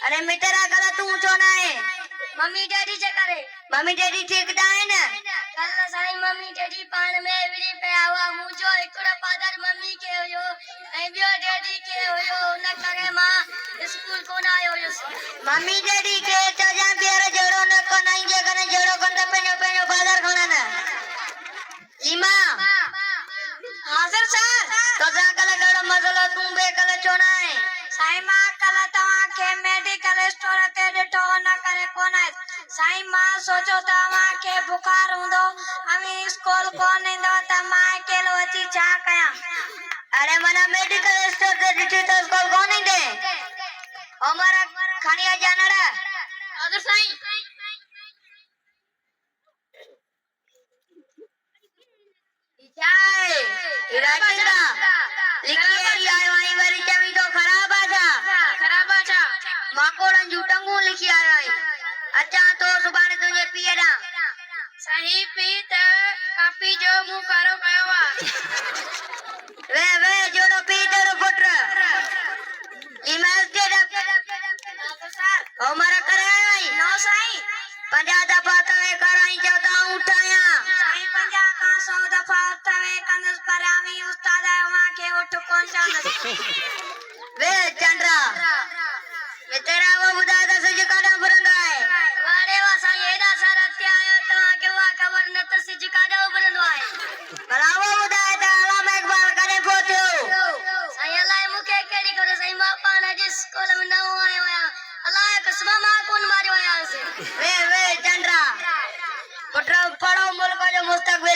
अरे मिटरा कला तू चोना है मम्मी डैडी जे करे मम्मी डैडी ठीक है ना कल साई मम्मी डैडी पाण में एवरी पे आवा मुजो एकड़ा फादर मम्मी के होयो ऐ बियो डैडी के होयो न करे मां स्कूल को ना आयो मम्मी डैडी के तो जा बियर जोड़ो न को नहीं जे कने जोड़ो कंदा पेनो पेनो फादर खाना ना ईमा हाजिर सर तो जा कला गड़ मसला तू बे कला चोना है साई मां कल तवा के मेडिकल स्टोर ते डटो न करे कोना साई मां सोचो तवा के बुखार हुंदो हमें स्कूल को नहीं दो त मां के लोची चा कया अरे मना मेडिकल स्टोर ते डिटी तो स्कूल को नहीं दे हमारा खानिया जानड़ा हाजिर साई जाए इराटिंगा लिखिए आयो आई वाली चवी तो खराब आजा माकोड़न जुटंगू लिखी आयो आई अच्छा तो सुबाने तुझे पिएड़ा सही पीत काफी जो मु करो कयोवा वे जोनो पी तेरो पुत्र ईमेल दे सर हमारा करे आई नो साई 50 दफा तवे कराई चौथा उठाया साई 50 का 100 दफा तवे कंदस परामी उस्ताद वहां के उठ कौन चांद वे चंद्रा मैं तेरा वो बुदा का सज काड़ा बरंदा है वारे वा साई एदा सारा त्यायो तो के वा खबर न त सिज काड़ा बरंदो है बराबर बुदा है तो अलाम एक बार करे पोतो साई अल्लाह मुके केड़ी करे साई मां पाना जिस स्कूल में न आयो अल्लाह कसम मां कौन मारियो आया से वे चंद्रा पुत्र पढ़ो मुल्क जो मुस्तकबिल